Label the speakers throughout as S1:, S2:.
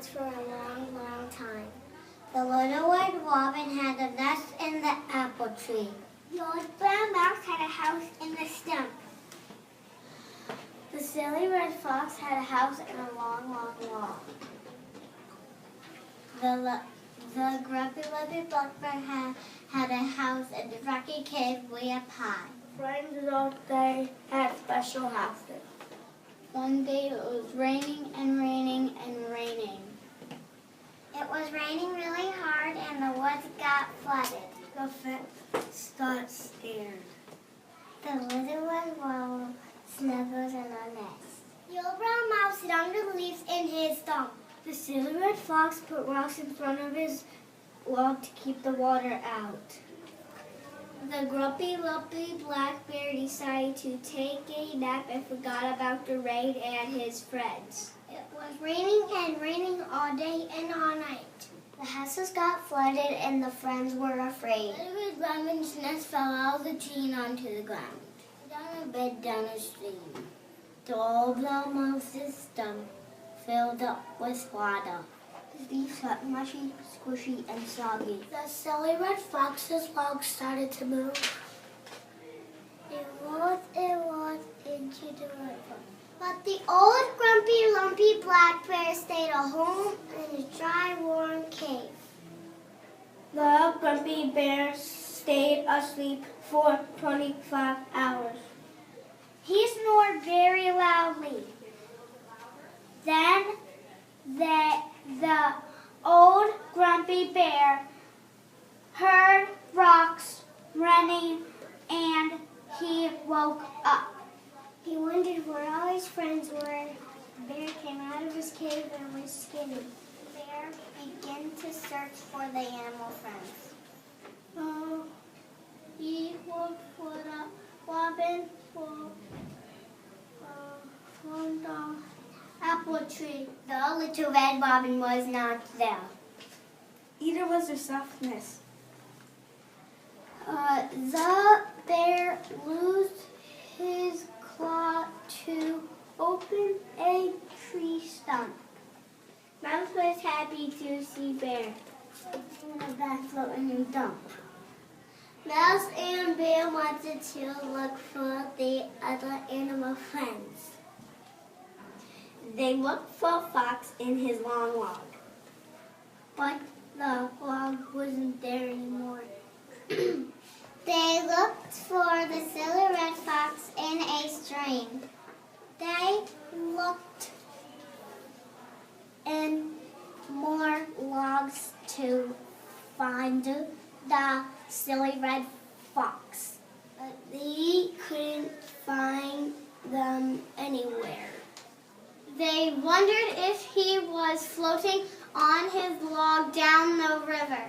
S1: woods for a long, long time. The little white robin had a nest in the apple tree. The old brown mouse had a house in the stump. The silly red fox had a house in a long, long wall. The grumpy blackbird had a house in the rocky cave way up high. Friends all day had special houses. One day it was raining and raining and raining. It was raining really hard and the woods got flooded. The fence got scared. The little white owl snuggled in a nest. The old brown mouse hid under the leaves in his stump. The silly red fox put rocks in front of his log to keep the water out. The grumpy black bear decided to take a nap and forgot about the rain and his friends. It was raining and raining all day and all night. The houses got flooded and the friends were afraid. The little robin's nest fell out of the tree and onto the ground. Down a bed down a stream. The old brown mouse's stump filled up with water. His leaves got mushy, squishy, and soggy. The silly red fox's log started to move. It rolled into the river. But the old grumpy, lumpy black bear stayed at home in a dry, warm cave. The grumpy bear stayed asleep for 25 hours. He snored very loudly. Then the old grumpy bear heard rocks running and he woke up. He wondered where all his friends were. The bear came out of his cave and was skinny. The bear began to search for the animal friends. He looked for the robin from the apple tree. The little red robin was not there. Either was the softness. The bear used his claw to open a tree stump. Mouse was happy to see Bear in the bath floating in the dump. Mouse and Bear wanted to look for the other animal friends. They looked for Fox in his long log, but the log wasn't there anymore. They looked for the silly red fox in a stream. They looked in more logs to find the silly red fox, but they couldn't find them anywhere. They wondered if he was floating on his log down the river.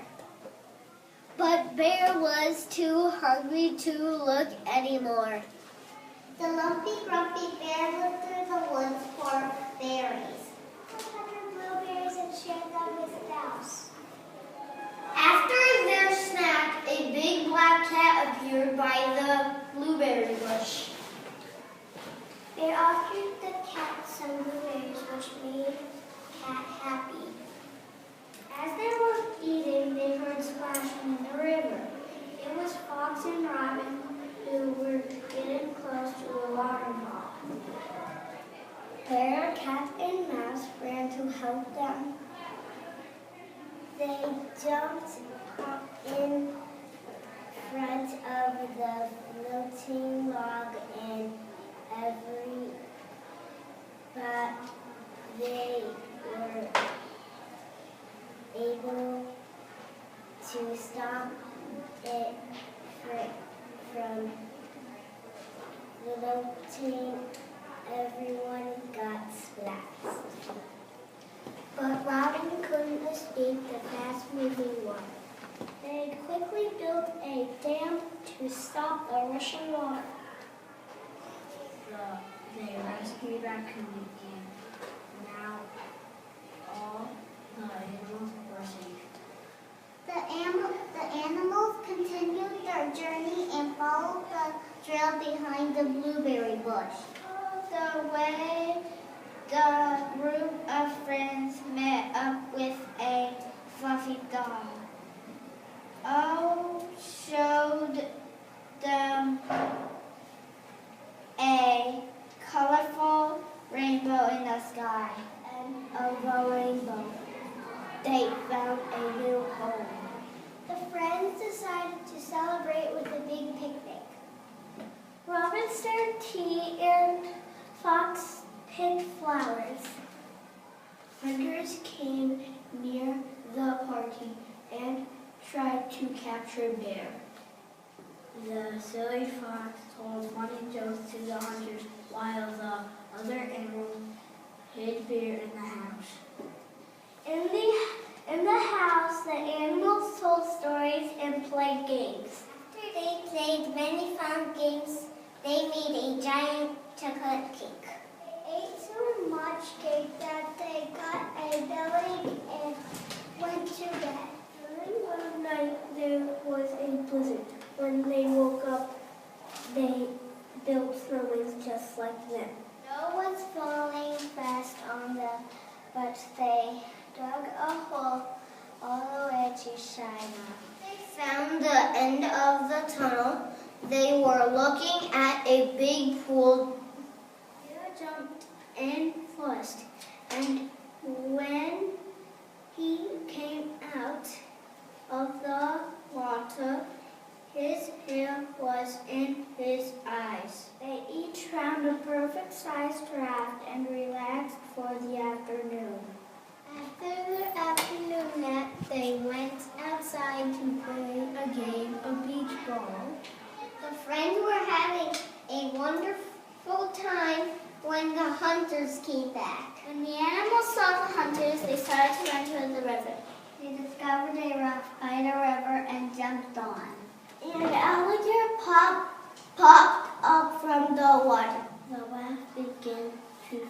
S1: But Bear was too hungry to look anymore. The lumpy, grumpy bear looked through the woods for berries. He gathered blueberries and shared them with his mouse. After their snack, a big black cat appeared by the blueberry bush. Bear offered the cat some blueberries, which made the cat happy. As they were eating, they heard splashing in the river. It was Fox and Robin who were getting close to the waterfall. Bear, Cat, and Mouse ran to help them. They jumped in front of the floating log but they were able to stop it from floating. Everyone got splashed. But Robin couldn't escape the fast-moving water. They quickly built a dam to stop the rushing water. They rescued Raccoon, and now all the animals were safe. The animals continued their journey and followed the trail behind the blueberry bush. All the way The group of friends met up with a fluffy doll. Oh, showed them a colorful rainbow in the sky, and of a rainbow they found a new home. The friends decided to celebrate with a big picnic. Robin stirred tea and Fox picked flowers. Hunters came near the party and tried to capture Bear. The silly fox told funny jokes to the hunters while the other animals hid Bear in the house. In the house, the animals told stories and played games. After they played many fun games, they made a giant chocolate cake. They ate so much cake that they got a belly and went to bed. During one night, there was a blizzard. When they woke up, they built their wings just like them. Snow was falling fast on them, but they dug a hole all the way to shine up. They found the end of the tunnel. They were looking at a big pool. Bear jumped in first, and when he came out of the water, his hair was in his eyes. They each found a perfect-sized raft and relaxed for the afternoon. After the afternoon nap, they went outside to play a game of beach ball. The friends were having a wonderful time when the hunters came back. When the animals saw the hunters, they started to run toward the river. They discovered a raft by the river and jumped on. And an alligator popped up from the water. The raft began to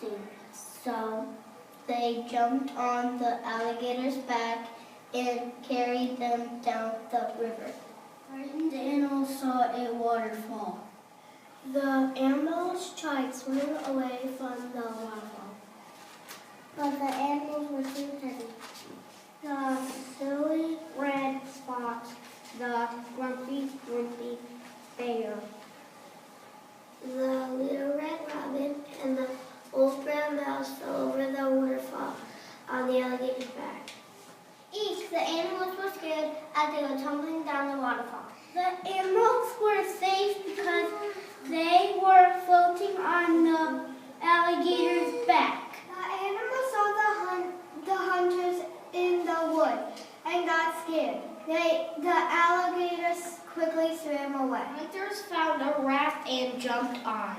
S1: sink, so they jumped on the alligator's back and carried them down the river. Frightened animals saw a waterfall. The animals tried to swim away from the waterfall, but the animals were too heavy. The silly red fox, the grumpy bear, the little red robin, and the old brown mouse fell over the waterfall on the alligator's back. Each, the animals were scared as they were tumbling down the waterfall. The animals were safe because they were floating on the alligator's back. The animals saw the hunters in the wood and got scared. The alligators quickly swam away. Hunters found a raft and jumped on.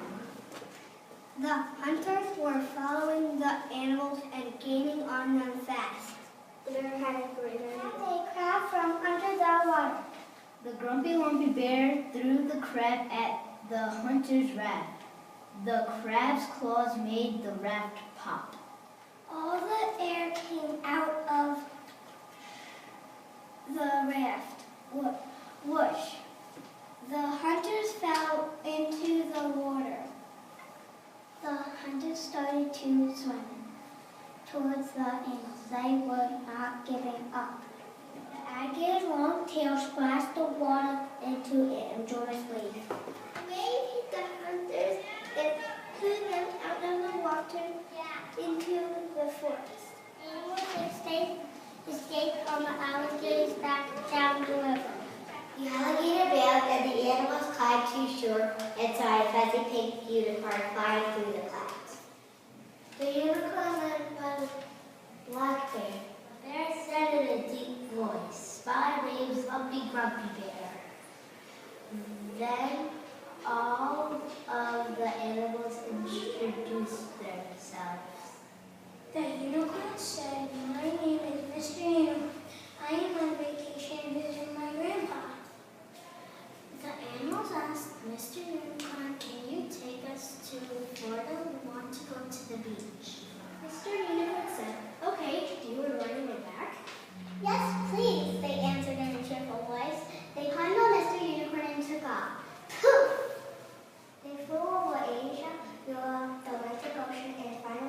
S1: The hunters were following the animals and gaining on them fast. Bear had a great idea. They crawled from under the water. The grumpy lumpy bear threw the crab at the hunter's raft. The crab's claws made the raft pop. All the air came out of the raft. Whoosh. The hunters fell into the water. The hunters started to swim towards the animals. They were not giving up. The alligator's long tail splashed the water into it and joyously. Maybe the hunters and threw them out of the water into the forest. Animals escaped on the alligator's back down the river. The alligator bailed and the animals climbed to shore and saw a fuzzy pink unicorn flying through the clouds. The unicorn led by the black bear. The bear said in a deep voice, "My name's Lumpy Grumpy Bear." Then all of the animals introduced themselves. The unicorn said, "My name is Mr. Unicorn. I am on vacation visiting my grandpa." The animals asked, "Mr. Unicorn, can you take us to Florida? We want to go to the beach." Mr. Unicorn said, "Okay, do you want to ride my back?" "Yes, please," they answered in a cheerful voice. They climbed on Mr. Unicorn and took off. They flew over Asia, Europe, the Atlantic Ocean, and finally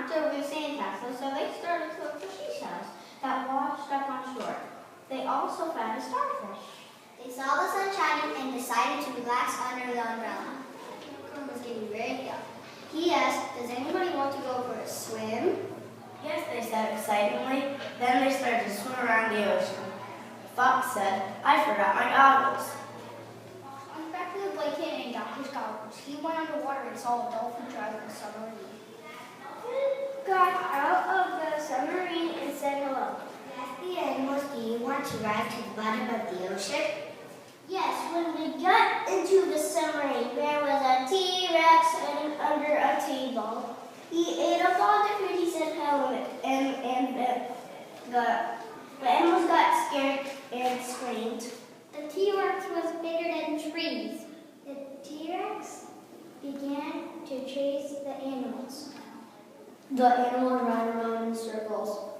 S1: knocked over the sandcastle, so they started to look for seashells that washed up on shore. They also found a starfish. They saw the sun shining and decided to relax under the umbrella. It was getting very dark. He asked, "Does anybody want to go for a swim?" "Yes," they said excitedly. Then they started to swim around the ocean. Fox said, "I forgot my goggles." Fox went back to the blanket and got his goggles. He went underwater and saw a dolphin driving a submarine. Dolphin got out of the submarine and said hello. He asked the animals, "Do you want to ride to the bottom of the ocean?" Yes. When we got into the submarine, there was a T-Rex under a table. He ate up all the food. He said hello, and the animals got scared and screamed. The T-Rex was bigger than trees. The T-Rex began to chase the animals. The animals ran around in circles.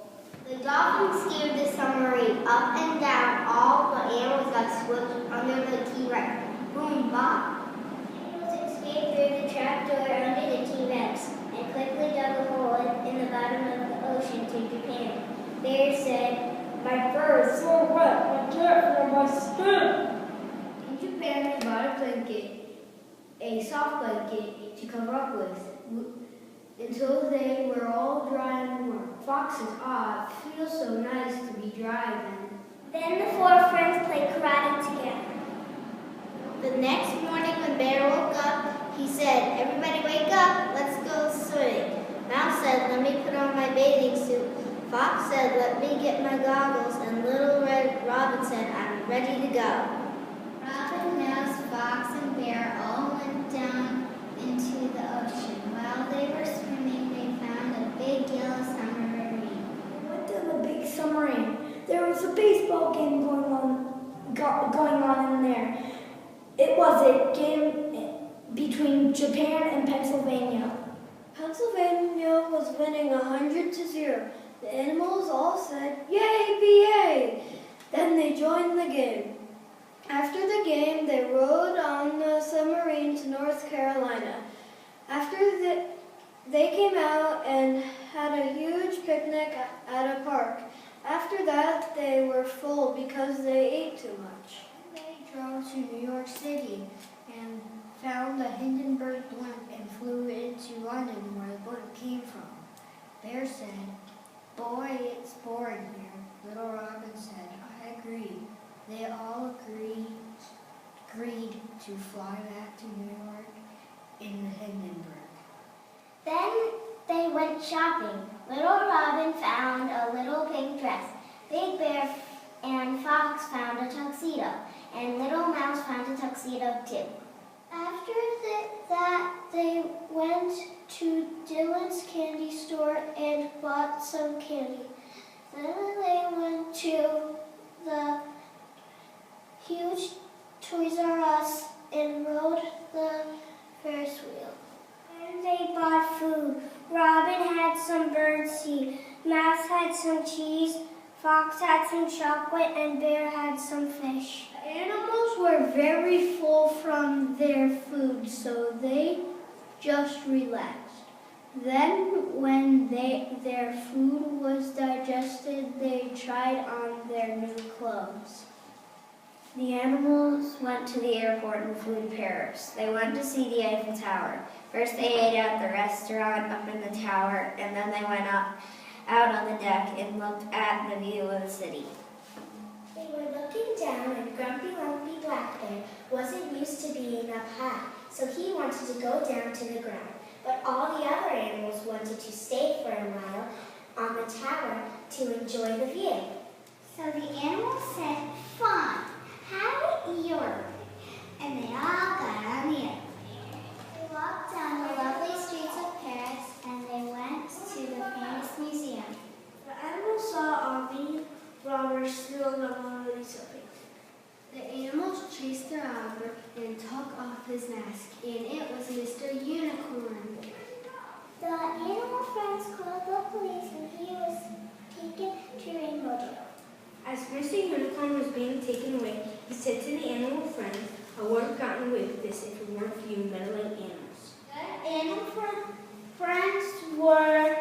S1: The dolphins steered the submarine up and down. All the animals got swept under the T-Rex. Boom, bop. Animals escaped through the trapdoor under the T-Rex and quickly dug a hole in the bottom of the ocean to Japan. Bear said, "My fur is so wet, I can't feel my skin." In Japan, they bought a blanket, a soft blanket to cover up with, until they were all dry and warm. Fox said, "Ah, it feels so nice to be dry again." Then the four friends played karate together. The next morning when Bear woke up, he said, "Everybody wake up, let's go swimming." Mouse said, "Let me put on my bathing suit." Fox said, "Let me get my goggles." And Little Red Robin said, "I'm ready to go." Robin, Mouse, Fox, and Bear all went down into the ocean. While they were swimming, they found a big yellow submarine. They went to the big submarine. There was a baseball game going on in there. It was a game between Japan and Pennsylvania. Pennsylvania was winning 100-0. The animals all said, "Yay, BA!" Then they joined the game. After the game, they rode on the submarine to North Carolina. After they came out and had a huge picnic at a park. After that, they were full because they ate too much. They drove to New York City and found the Hindenburg blimp and flew into London, where the blimp came from. Bear said, "Boy, it's boring here." Little Robin said, "I agree." They all agreed to fly back to New York in the Hindenburg. Then they went shopping. Little Robin found a little pink dress. Big Bear and Fox found a tuxedo. And Little Mouse found a tuxedo too. After that, they went to Dylan's candy store and bought some candy. Then they went to the huge Toys R Us and rode the Ferris wheel. And they bought food. Robin had some birdseed, Mouse had some cheese, Fox had some chocolate, and Bear had some fish. The animals were very full from their food, so they just relaxed. Then, when their food was digested, they tried on their new clothes. The animals went to the airport and flew to Paris. They went to see the Eiffel Tower. First they ate at the restaurant up in the tower, and then they went out on the deck and looked at the view of the city. They were looking down, and Grumpy Lumpy Black Bear wasn't used to being up high, so he wanted to go down to the ground. But all the other animals wanted to stay for a while on the tower to enjoy the view. So the animals said, "Fine. Have it your way." And they all got on the airplane. They walked down the lovely streets of Paris and they went to the famous museum. The animals saw Henri robbers steal the Mona Lisa painting. The animals chased the robber and took off his mask, and it was Mr. Unicorn. The animal friends called the police and he was taken to Rainbow Jail. As Mr. Unicorn was being taken away, he said to the animal friends, "I would have gotten away with this if it weren't for you meddling animals." The animal friends were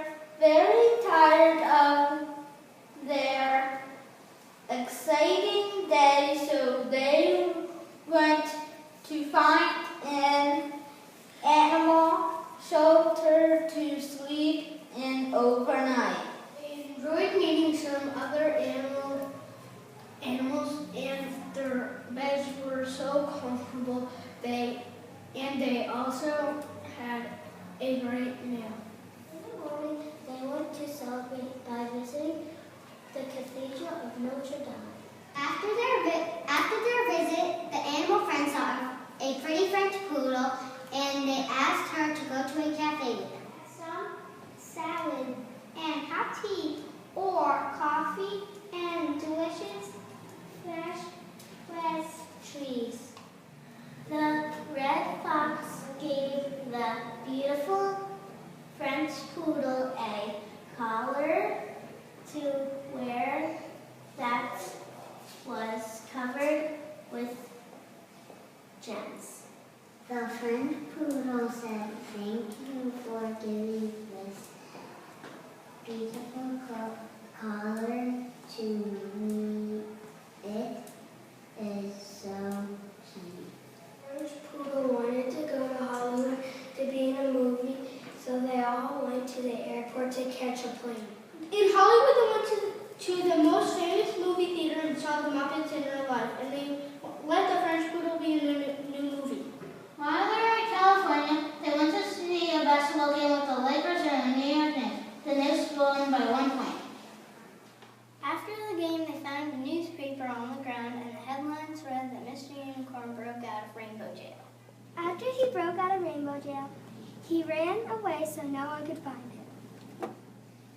S1: overnight.
S2: They enjoyed meeting some other animals, and their beds were so comfortable. They also had a great meal.
S1: In the morning, they went to celebrate by visiting the Cathedral of Notre Dame. After their visit, the animal friends saw a pretty French poodle, and they asked her to go to a cafe with them. Some salad and hot tea, or coffee and delicious fresh pastries. The red fox gave the beautiful French poodle a collar to wear that was covered with gems. The French poodle said, "Thank you for giving this beautiful collar to me. It is so cute."
S2: French poodle wanted to go to Hollywood to be in a movie, so they all went to the airport to catch a plane. In Hollywood, they went to the most famous movie theater and saw the Muppets in real life, and they let the French poodle be in the new movie.
S1: While they were in California, they went to see a basketball game with the Lakers and the New York Knicks. The Knicks won by 1 point. After the game, they found a newspaper on the ground, and the headlines read that Mr. Unicorn broke out of rainbow jail.
S3: After he broke out of rainbow jail, he ran away so no one could find him.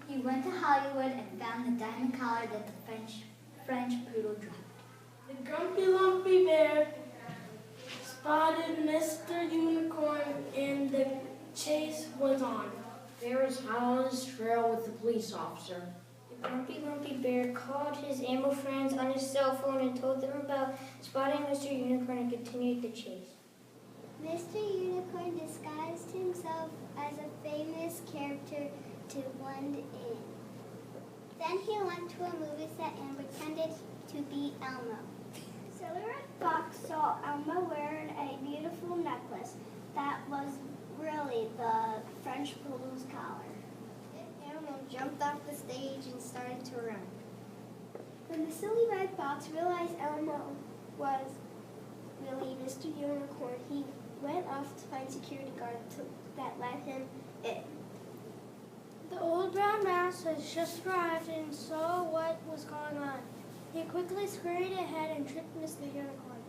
S1: He went to Hollywood and found the diamond collar that the French poodle dropped.
S2: The grumpy lumpy bear spotted Mr. Unicorn, and the chase was on.
S4: Bear was hot on his trail with the police officer.
S2: The grumpy lumpy bear called his animal friends on his cell phone and told them about spotting Mr. Unicorn and continued the chase.
S3: Mr. Unicorn disguised himself as a famous character to blend in. Then he went to a movie set and pretended to be Elmo. Silver Fox saw Elmo wearing a beautiful necklace that was really the French poodle's collar. Elmo jumped off the stage and started to run. When the silly red fox realized Elmo was really Mr. Unicorn, he went off to find security guards that let him in.
S2: The old brown mouse had just arrived and saw what was going on. He quickly scurried ahead and tripped Mr. Unicorn.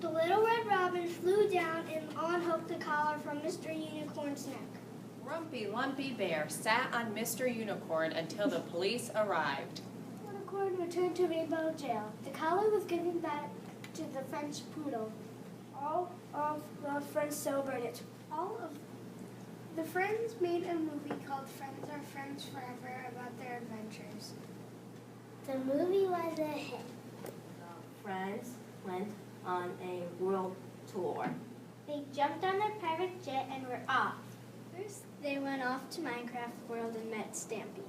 S3: The little red robin flew down and unhooked the collar from Mr. Unicorn's neck.
S5: Grumpy Lumpy Bear sat on Mr. Unicorn until the police arrived.
S3: Unicorn returned to Rainbow Jail. The collar was given back to the French poodle. All of the friends celebrated. The friends made a movie called Friends Are Friends Forever about their adventures. The movie was a hit.
S4: The friends went on a world tour.
S3: They jumped on their private jet and were off. First, they went off to Minecraft World and met Stampy.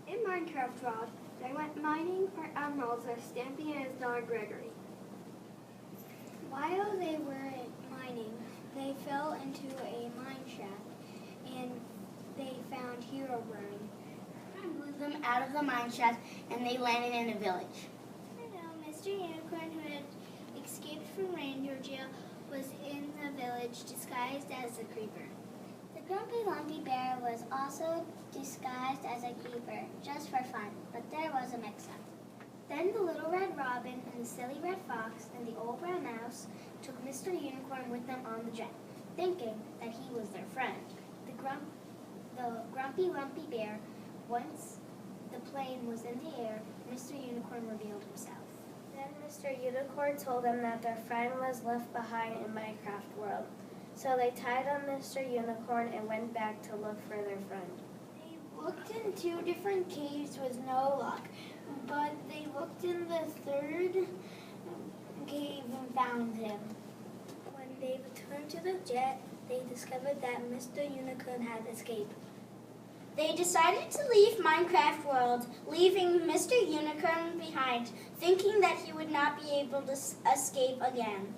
S3: In Minecraft World, they went mining for emeralds with Stampy and his dog Gregory. While they were mining, they fell into a mine shaft, and they found Herobrine.
S1: I blew them out of the mine shaft, and they landed in a village.
S3: Hello, Mr. Unicorn, who had escaped from reindeer jail, was in the village disguised as a creeper. The grumpy lumpy bear was also disguised as a creeper, just for fun, but there was a mix-up. Then the little red robin and the silly red fox and the old brown mouse took Mr. Unicorn with them on the jet, thinking that he was their friend. The grumpy lumpy bear, once the plane was in the air, Mr. Unicorn revealed himself.
S2: Then Mr. Unicorn told them that their friend was left behind in Minecraft World. So they tied on Mr. Unicorn and went back to look for their friend.
S3: They looked in 2 different caves with no luck, but they looked in the 3rd cave and found him. When they returned to the jet, they discovered that Mr. Unicorn had escaped. They decided to leave Minecraft World, leaving Mr. Unicorn behind, thinking that he would not be able to escape again.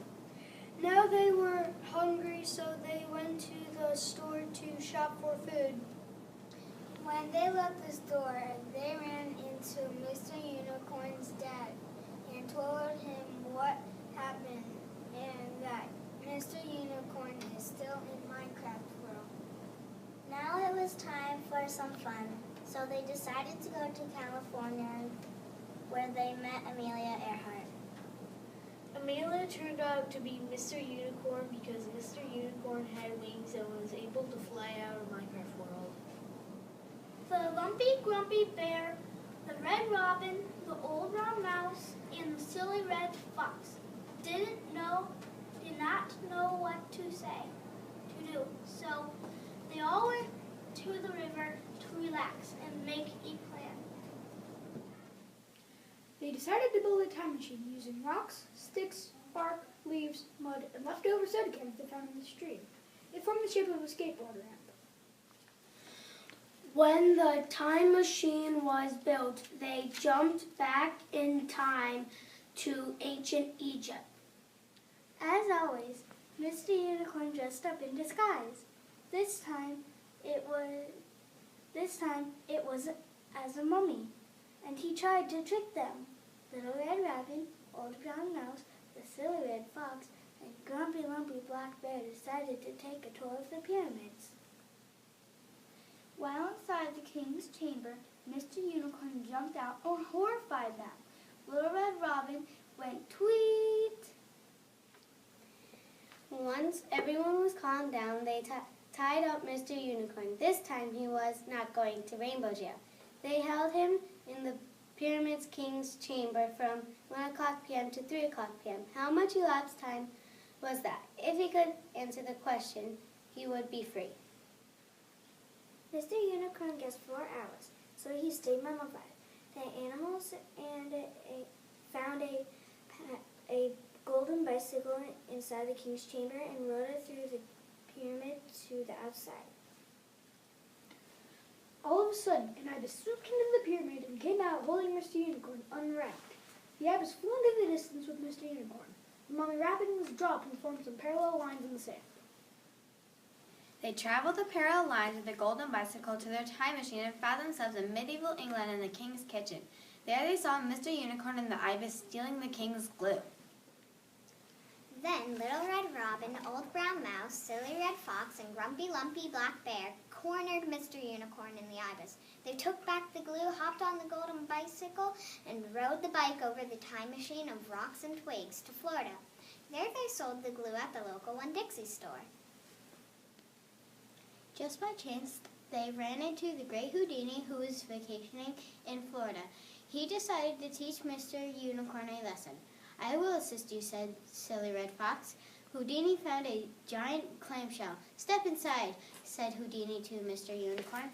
S3: Now they were hungry, so they went to the store to shop for food. When they left the store, they ran into Mr. Unicorn's dad and told him what happened and that Mr. Unicorn is still in Minecraft world. Now it was time for some fun, so they decided to go to California where they met Amelia Earhart.
S2: Amelia turned out to be Mr. Unicorn because Mr. Unicorn had wings and was able to fly out of Minecraft world.
S3: The lumpy, grumpy bear, the red robin, the old brown mouse, and the silly red fox did not know what to do. So they all went to the river to relax and make a plan.
S2: They decided to build a time machine using rocks, sticks, bark, leaves, mud, and leftover soda cans they found in the stream. It formed the shape of a skateboard ramp. When the time machine was built, they jumped back in time to ancient Egypt.
S3: As always, Mr. Unicorn dressed up in disguise. This time it was as a mummy, and he tried to trick them. Little Red Robin, Old Brown Mouse, the Silly Red Fox, and Grumpy Lumpy Black Bear decided to take a tour of the pyramids. While inside the king's chamber, Mr. Unicorn jumped out and horrified them. Little Red Robin went tweet.
S1: Once everyone was calmed down, they tied up Mr. Unicorn. This time he was not going to rainbow jail. They held him in the Pyramid's King's chamber from 1 o'clock p.m. to 3 o'clock p.m. How much elapsed time was that? If he could answer the question, he would be free.
S3: Mr. Unicorn guessed 4 hours, so he stayed mummified. The animals found a golden bicycle inside the king's chamber and rode it through the pyramid to the outside.
S2: All of a sudden, an ibis swooped into the pyramid and came out holding Mr. Unicorn unwrapped. The ibis flew into the distance with Mr. Unicorn. The mummy wrapping was dropped and formed some parallel lines in the sand.
S6: They traveled the parallel lines with the golden bicycle to their time machine and found themselves in medieval England in the king's kitchen. There they saw Mr. Unicorn and the ibis stealing the king's glue.
S3: Then Little Red Robin, Old Brown Mouse, Silly Red Fox, and Grumpy Lumpy Black Bear cornered Mr. Unicorn and the ibis. They took back the glue, hopped on the golden bicycle, and rode the bike over the time machine of rocks and twigs to Florida. There they sold the glue at the local Winn-Dixie store. Just by chance, they ran into the great Houdini, who was vacationing in Florida. He decided to teach Mr. Unicorn a lesson. "I will assist you," said Silly Red Fox. Houdini found a giant clamshell. "Step inside," said Houdini to Mr. Unicorn.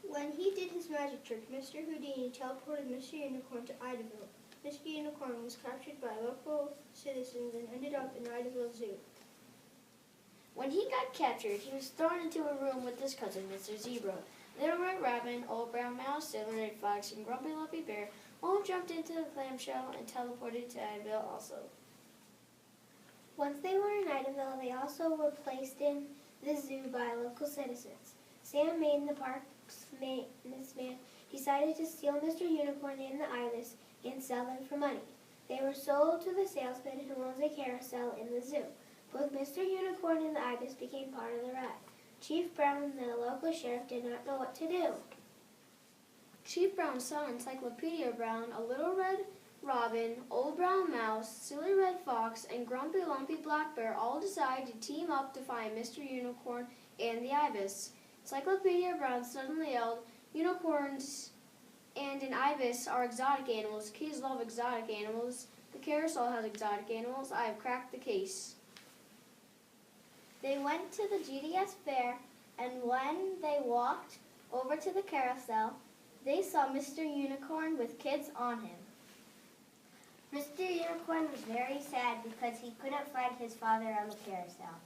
S2: When he did his magic trick, Mr. Houdini teleported Mr. Unicorn to Idaville. Mr. Unicorn was captured by local citizens and ended up in Idaville Zoo. When he got captured, he was thrown into a room with his cousin, Mr. Zebra. Little Red Robin, Old Brown Mouse, Silly Red Fox, and Grumpy Lumpy Bear all jumped into the clamshell and teleported to Idaville also.
S3: Once they were in Idaville, they also were placed in the zoo by local citizens. Sam Maiden, the park's maintenance man, decided to steal Mr. Unicorn and the ibis and sell them for money. They were sold to the salesman who owns a carousel in the zoo. Both Mr. Unicorn and the ibis became part of the ride. Chief Brown, the local sheriff, did not know what to do.
S2: Chief Brown saw Encyclopedia Brown, a Little Red Robin, Old Brown Mouse, Silly Red Fox, and Grumpy Lumpy Black Bear all decided to team up to find Mr. Unicorn and the ibis. Encyclopedia Brown suddenly yelled, "Unicorns and an ibis are exotic animals. Kids love exotic animals. The carousel has exotic animals. I have cracked the case."
S3: They went to the GDS fair, and when they walked over to the carousel, they saw Mr. Unicorn with kids on him. Mr. Unicorn was very sad because he couldn't find his father on the carousel.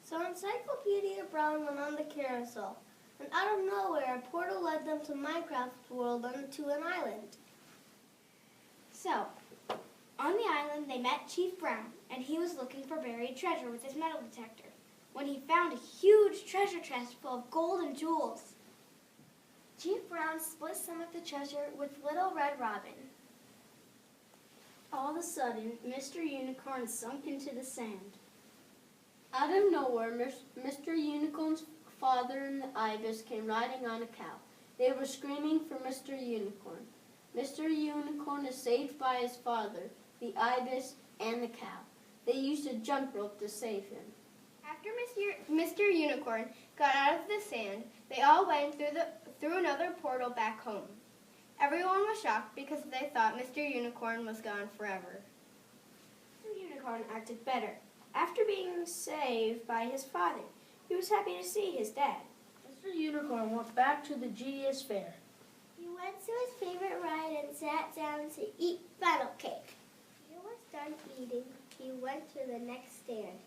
S3: So Encyclopedia Brown went on the carousel, and out of nowhere, a portal led them to Minecraft world onto an island. So, on the island, they met Chief Brown, and he was looking for buried treasure with his metal detector. When he found a huge
S2: treasure chest full of gold and jewels. Chief Brown split some of the treasure with Little Red Robin.
S7: All of a sudden, Mr. Unicorn sunk into the sand. Out of nowhere, Mr. Unicorn's father and the ibis came riding on a cow. They were screaming for Mr. Unicorn. Mr. Unicorn is saved by his father, the ibis, and the cow. They used a jump rope to save him.
S2: After Mr. Unicorn got out of the sand, they all went through another portal back home. Everyone was shocked because they thought Mr. Unicorn was gone forever. Mr. Unicorn acted better. After being saved by his father, he was happy to see his dad.
S7: Mr. Unicorn went back to the GDS fair.
S3: He went to his favorite ride and sat down to eat funnel cake. When he was done eating, he went to the next stand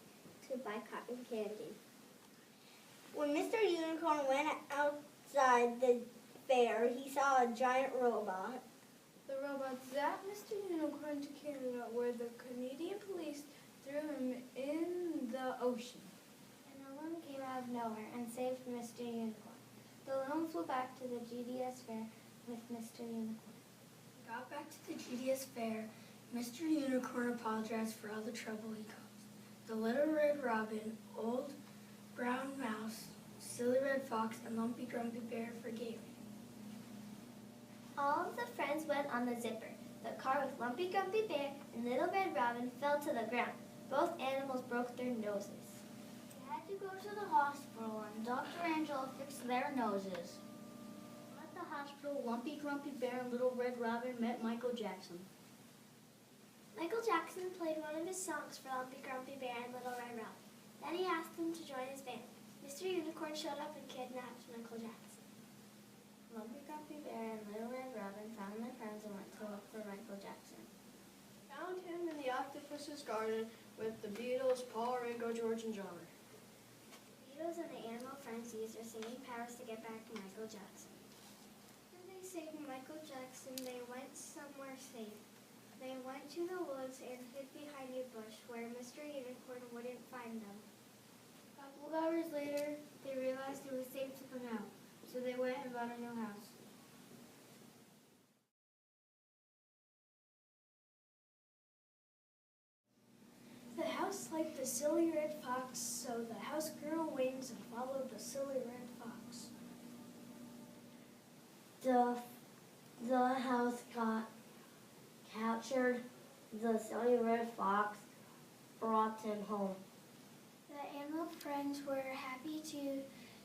S3: to buy cotton candy.
S2: When Mr. Unicorn went outside the fair, he saw a giant robot.
S8: The robot zapped Mr. Unicorn to Canada, where the Canadian police threw him in the ocean.
S3: And a loon came out of nowhere and saved Mr. Unicorn. The loon flew back to the GDS fair with Mr. Unicorn.
S7: Got back to the GDS fair, Mr. Unicorn apologized for all the trouble he caused. The Little Red Robin, Old Brown Mouse, Silly Red Fox, and Lumpy Grumpy Bear forgave him.
S3: All of the friends went on the zipper. The car with Lumpy Grumpy Bear and Little Red Robin fell to the ground. Both animals broke their noses. They had to go to the hospital and Dr. Angela fixed their noses.
S7: At the hospital, Lumpy Grumpy Bear and Little Red Robin met Michael Jackson.
S3: Michael Jackson played one of his songs for Lumpy Grumpy Bear and Little Red Robin. Then he asked them to join his band. Mr. Unicorn showed up and kidnapped Michael Jackson. Lumpy Grumpy Bear and Little Red Robin found their friends and went to look for Michael Jackson.
S8: Found him in the octopus's garden with the Beatles, Paul, Ringo, George, and John.
S3: The Beatles and the animal friends used their singing powers to get back to Michael Jackson. After they saved Michael Jackson, they went somewhere safe. They went to the woods and hid behind a bush where Mr. Unicorn wouldn't find them. A couple of hours later, they realized it was safe to come out, so they went and bought a new house.
S2: The house liked the silly red fox, so the house grew wings and followed the silly red fox.
S7: The house got captured. The silly red fox brought him home.
S3: The animal friends were happy to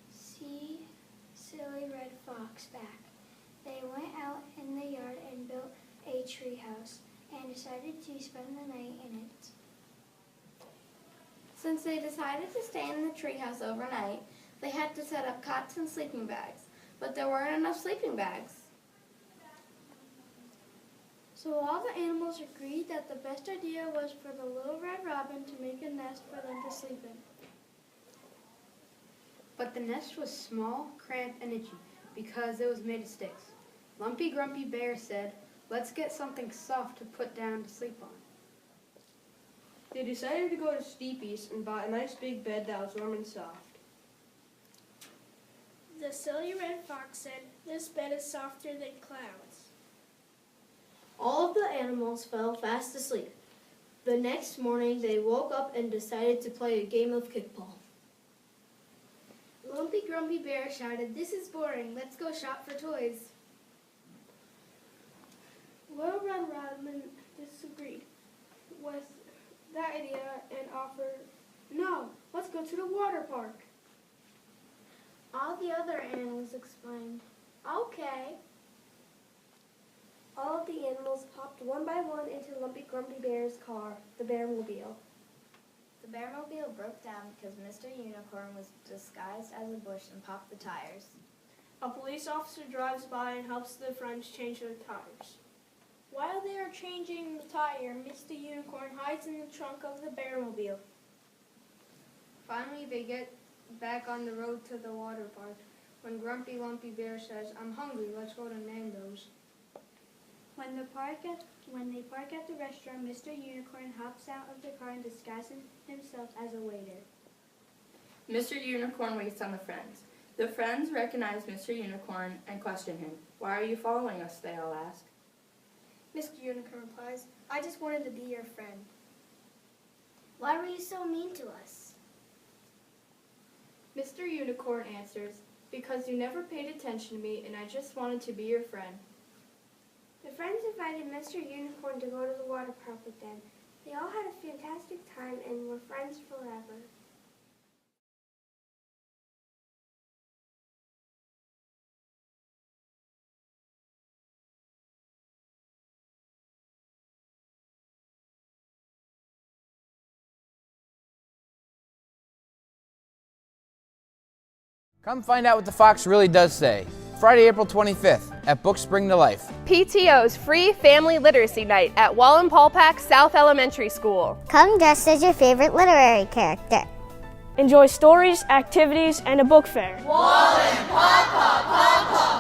S3: see Silly Red Fox back. They went out in the yard and built a tree house and decided to spend the night in it.
S6: Since they decided to stay in the treehouse overnight, they had to set up cots and sleeping bags, but there weren't enough sleeping bags.
S2: So all the animals agreed that the best idea was for the Little Red Robin to make a nest for them to sleep in.
S9: But the nest was small, cramped, and itchy because it was made of sticks. Lumpy Grumpy Bear said, "Let's get something soft to put down to sleep on."
S8: They decided to go to Steepy's and bought a nice big bed that was warm and soft.
S2: The silly red fox said, "This bed is softer than clouds."
S7: All of the animals fell fast asleep. The next morning, they woke up and decided to play a game of kickball.
S2: Lumpy Grumpy Bear shouted, "This is boring. Let's go shop for toys." Little Red Robin disagreed with that idea and offered, "No, let's go to the water park." All the other animals exclaimed, "Okay." All of the animals hopped one by one into Lumpy Grumpy Bear's car, the Bearmobile.
S6: The Bearmobile broke down because Mr. Unicorn was disguised as a bush and popped the tires.
S2: A police officer drives by and helps the friends change their tires. While they are changing the tire, Mr. Unicorn hides in the trunk of the Bearmobile.
S9: Finally, they get back on the road to the water park when Grumpy Lumpy Bear says, "I'm hungry, let's go to Nando's."
S2: When they park at the restaurant, Mr. Unicorn hops out of the car and disguises himself as a waiter.
S10: Mr. Unicorn waits on the friends. The friends recognize Mr. Unicorn and question him. Why are you following us, they all ask.
S2: Mr. Unicorn replies, I just wanted to be your friend.
S3: Why were you so mean to us?
S8: Mr. Unicorn answers, because you never paid attention to me and I just wanted to be your friend.
S2: The friends invited Mr. Unicorn to go to the water park with them. They all had a fantastic time and were friends forever.
S11: Come find out what the fox really does say. Friday, April 25th at Books Bring to Life.
S5: PTO's free family literacy night at Wallenpaupack South Elementary School.
S3: Come dressed as your favorite literary character.
S7: Enjoy stories, activities, and a book fair.
S5: Wallenpaupack.